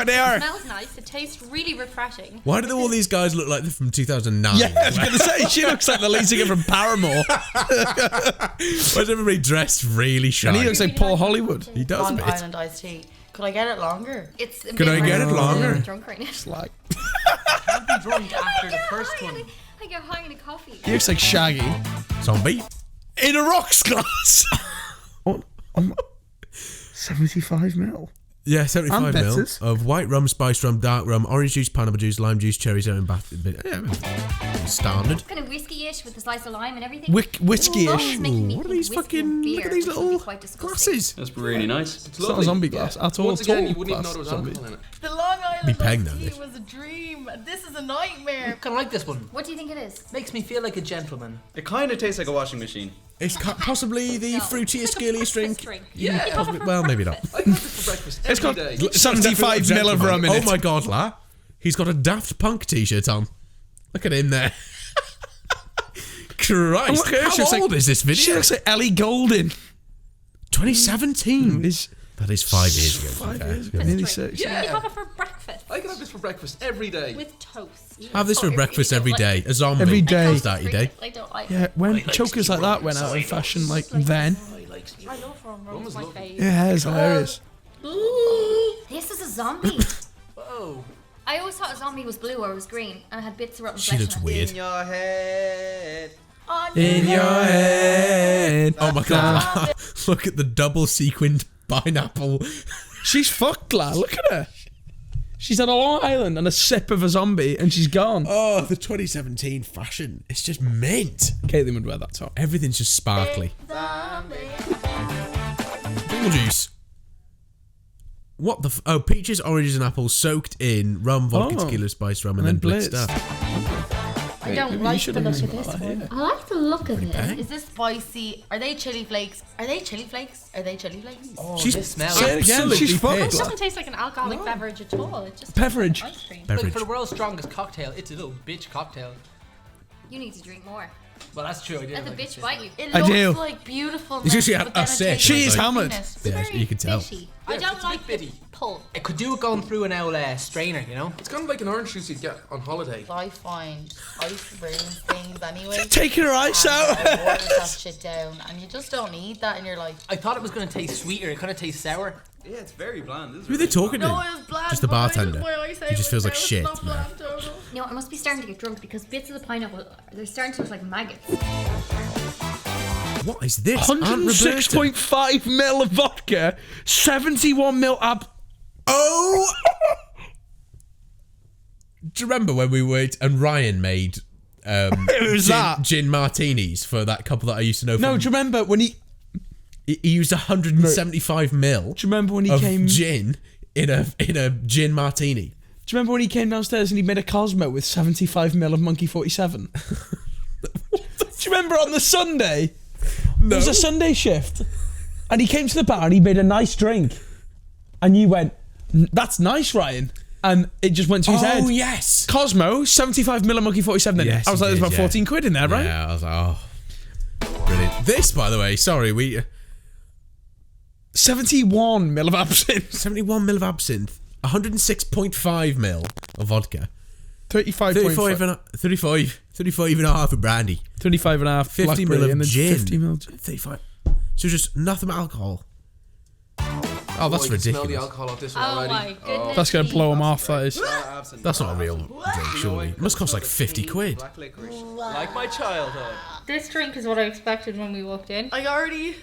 It smells nice. It tastes really refreshing. Why do all these guys look like they're from 2009? Yeah, I was going to say, she looks like the lead singer from Paramore. Why is everybody dressed really shy? And he looks like Paul Hollywood. He does a Long bit. Island iced tea. Could I get it longer? It's a Could bit I get hard it longer? to drunk right now. Like, Can't be drunk after the first one. I get high in a coffee. he looks like Shaggy. Zombie. In a rocks glass. 75 mil. Yeah, 75 And mil bitters. of white rum, spiced rum, dark rum, orange juice, pineapple juice, lime juice, cherry soda, and standard. Kind of whiskey-ish with the slice of lime and everything. Whiskey-ish. What are these fucking? Look at these little glasses. That's really nice. It's not a zombie glass at all. Once again, you Tall wouldn't even know glass there was zombie. alcohol in it. The Long Be Island pegged iced now, tea this. was a dream. This is a nightmare. Kind of like this one. What do you think it is? Makes me feel like a gentleman. It kind of tastes like a washing machine. It's possibly the No. fruitiest, It's like a girliest breakfast drink. Yeah. Possibly, well, maybe not. I have this for breakfast It's every got day. 75 mil of rum in Oh it. my god, La. He's got a Daft Punk t-shirt on. Look at him there. Christ. look at her, she How looks like- old is this She video? looks like Ellie Goulding. 2017. Is That is 5 years ago. to be 5 fair. years ago. Nearly 6. Yeah. You have it for breakfast I can have this for breakfast every day. with toast. Have this for Oh, I breakfast really every don't day. A zombie. Every day. Start your day. I don't like Yeah, it. when chokers like that went out of fashion, like then. I love rum. Rum's my fave. Yeah, it's hilarious. This is a zombie. Whoa. I always thought a zombie was blue or was green and had bits of rotten She flesh looks in it. weird. In your head. In your head. Oh my god. Look at the double sequined pineapple. She's fucked, lad. Look at her. She's at a Long Island and a sip of a zombie and she's gone. Oh, the 2017 fashion. It's just mint. Caitlin would wear that top. Everything's just sparkly. Pickle juice. What the oh, peaches, oranges and apples soaked in rum, vodka, Oh. tequila, spiced rum, and And then then blitzed blitzed. up. I don't You like should the have look of used this that, one. yeah. I like the look of it. Is this spicy? Are they chili flakes? Are they chili flakes? Are they chili flakes? Oh, She's this smell. Say it again, absolutely she's fucked. It pissed. doesn't taste like an alcoholic beverage at all. It just Beverage. tastes like ice cream. Like, Beverage. for the world's strongest cocktail, it's a little bitch cocktail. You need to drink more. Well, that's true. I did. Let the bitch bite you. It I looks do. like beautiful. You should but have then a it sip. tastes She like is hammered. sweetness. Yeah, Very you can tell. fishy. I Yeah, don't it's a like bit the bitty. pull. It could do it going through an old strainer, you know? It's kind of like an orange juice you'd get on holiday. I find ice ruins things anyway. Taking her ice And out. it waters that shit down, and you just don't need that in your life. I thought it was going to taste sweeter. It kind of tastes sour. Yeah, it's very bland. Isn't Who are they talking to? No, it was bland. Just the but I bartender. my eyes He just feels like shit. It's not No. bland, total. You know, I must be starting to get drunk because bits of the pineapple, they're starting to look like maggots. What is this? Aunt Roberta. 106.5 mil of vodka, 71 mil Oh! Do you remember when we were and Ryan made It was that. gin martinis for that couple that I used to know? No, from, do you remember when he he used 175 mil Do you remember when he of came? gin in a gin martini. Do you remember when he came downstairs and he made a Cosmo with 75 mil of Monkey 47? Do you remember on the Sunday? No. There was a Sunday shift, and he came to the bar and he made a nice drink, and you went, "That's nice, Ryan," and it just went to his head. Oh yes. Cosmo, 75 mil of Monkey 47. Then Yes, I was he like, "There's did, about yeah. 14 quid in there, right?" Yeah, I was like, oh, brilliant. This, by the way, sorry, we 71 mil of absinthe, 71 mil of absinthe, 106.5 mil of vodka, 35 35 and a half of brandy, 35 and a half, 50 mil blackberry, of and then gin, 50 mil gin. 35. So just nothing but alcohol. Oh, that's you can smell the ridiculous. alcohol off this one Oh already. my goodness. That's gonna blow him off. That is. Absinthe. That's not a real drink, surely. It must cost like 50 quid. Black licorice. Like my childhood. This drink is what I expected when we walked in. I already.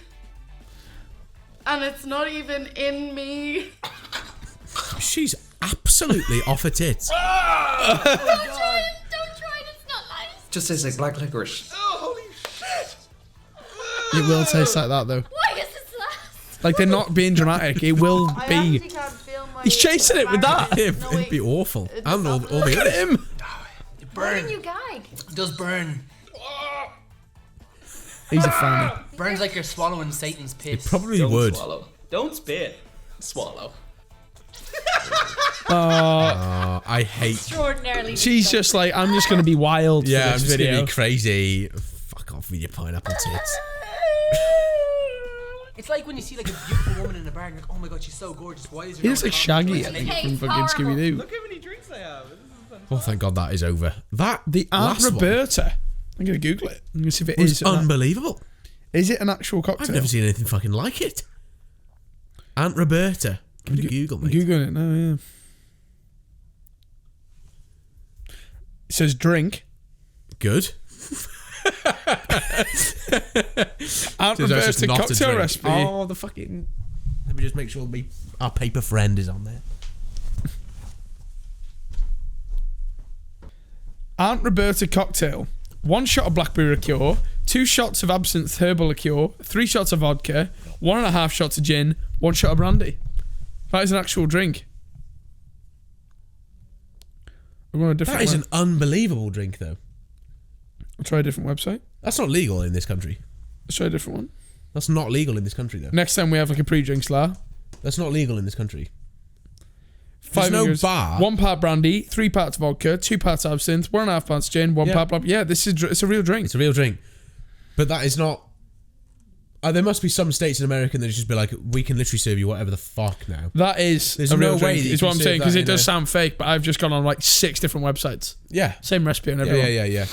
And it's not even in me. She's absolutely off her tits. Don't try it, it's not nice. Just tastes like black licorice. Oh, holy shit! It will taste like that though. Why is this last? Like they're not being dramatic. It will I be. actually can't feel my. He's chasing it with that. It'd No, be wait. awful. It's And all not- the Look at others. him. It Why burns. didn't you gag? It does burn. He's a fan. Burns like you're swallowing Satan's piss. Probably Don't would. swallow. Don't spit. Swallow. I hate. Extraordinarily. She's just like, I'm just gonna be wild Yeah, for I'm this just video. gonna be crazy. Fuck off with your pineapple tits. It's like when you see like a beautiful woman in a bar and you're like, oh my god, she's so gorgeous. Why is her He looks no like comment? Shaggy, I think, Hey, from fucking horrible. Scooby Doo. Look how many drinks I have. Oh, thank God that is over. That The Aunt last one Roberta. I'm gonna Google it. I'm gonna see if it was is. unbelievable. Is it an actual cocktail? I've never seen anything fucking like it. Aunt Roberta. Give it a Google, mate. Googling it now. Yeah. It says drink. Good. Aunt So that's just Roberta not a cocktail drink. recipe. Oh, the fucking. Let me just make sure our paper friend is on there. Aunt Roberta cocktail. 1 shot of blackberry liqueur, 2 shots of absinthe herbal liqueur, 3 shots of vodka, 1.5 shots of gin, 1 shot of brandy. That is an actual drink. We're going a different That is one. an unbelievable drink, though. I'll try a different website. That's not legal in this country. Let's try a different one. That's not legal in this country, though. Next time we have like a pre-drink slar. That's not legal in this country. 5 no fingers, bar. 1 part brandy, 3 parts vodka, 2 parts absinthe, 1.5 parts gin, 1 Yeah. part blah. Yeah, this is it's a real drink. It's a real drink. But that is not. There must be some states in America that just be like, we can literally serve you whatever the fuck now. That is There's a real no way drink. that you Is what can I'm serve saying because that it in does a- sound fake. But I've just gone on like 6 different websites. Yeah. Same recipe on Yeah, everyone. yeah.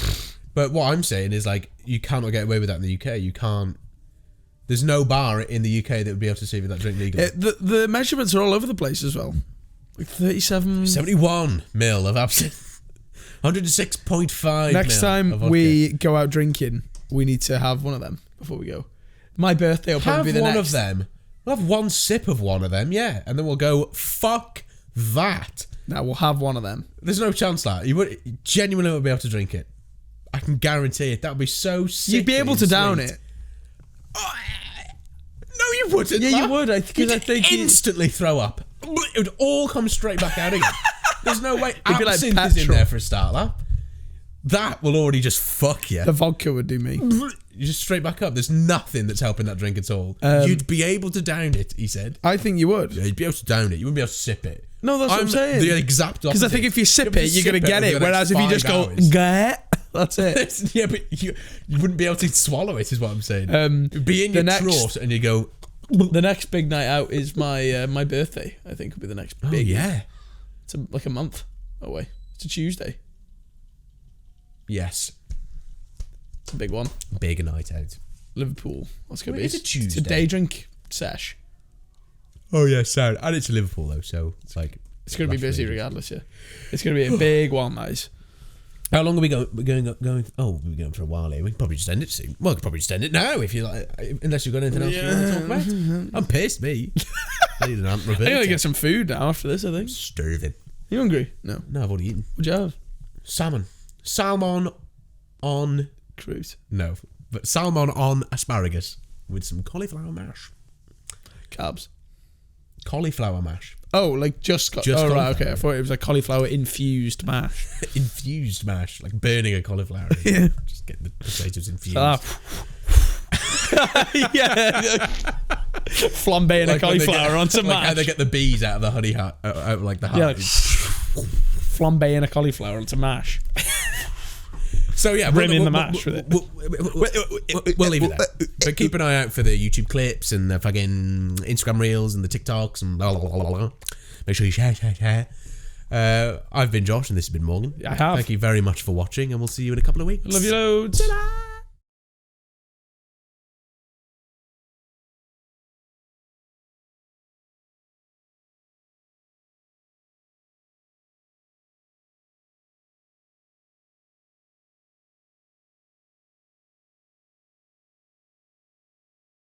But what I'm saying is like, you cannot get away with that in the UK. You can't. There's no bar in the UK that would be able to serve you that drink legally. The measurements are all over the place as well. Like 37. 71 mil of absinthe. 106.5 Next mil time of vodka. we go out drinking, we need to have one of them before we go. My birthday will probably have be the one next. of them. We'll have one sip of one of them, yeah. And then we'll go, fuck that. No, we'll have one of them. There's no chance that. You would genuinely won't be able to drink it. I can guarantee it. That would be so sick. You'd be able to down it. No, you wouldn't. Yeah, you Matt. would. Because I think you- instantly throw up. It would all come straight back out again. There's no way. It'd be like Absinthe is in petrol. there for a start. That. That will already just fuck you. The vodka would do me. You just straight back up. There's nothing that's helping that drink at all. You'd be able to down it, he said. I think you would. Yeah, you'd be able to down it. You wouldn't be able to sip it. No, that's what I'm saying. The exact opposite. Because I think if you sip it, you're going to get it. Whereas if you just go, get, that's it. Yeah, but you wouldn't be able to swallow it, is what I'm saying. It'd be in your throat and you go... The next big night out is my birthday, I think, will be the next big. Yeah. It's like a month away. It's a Tuesday. Yes. It's a big one. Big night out. Liverpool. What's going to be? It's a Tuesday. It's a day drink sesh. Oh, yeah, sound. And it's Liverpool, though, so it's like... It's going to be busy regardless, yeah. It's going to be a big one, guys. How long are we going? We're going. Oh, we're going for a while here. We can probably just end it soon. Well, we can probably just end it now if you like. Unless you've got anything else you want to talk about. I'm pissed, me. I need an Aunt Roberta. I'm going to get some food now after this, I think. Starving. You hungry? No. No, I've already eaten. What'd you have? Salmon. Salmon on... Cruise. No. But salmon on asparagus with some cauliflower mash. Carbs. Cauliflower mash. Oh, like just right, okay. I thought it was like cauliflower infused mash. Infused mash, like burning a cauliflower. Yeah. Just getting the potatoes infused. Yeah. Flambeing a cauliflower on some mash. How they get the bees out of the honey hat, out of like the hive. Yeah, like flambeing a cauliflower onto mash. So yeah, rimming the mash with it. We'll leave it there. But keep an eye out for the YouTube clips and the fucking Instagram reels and the TikToks and blah, blah, blah, blah. Make sure you share. I've been Josh and this has been Morgan. I have. Thank you very much for watching and we'll see you in a couple of weeks. Love you loads. Ta-da!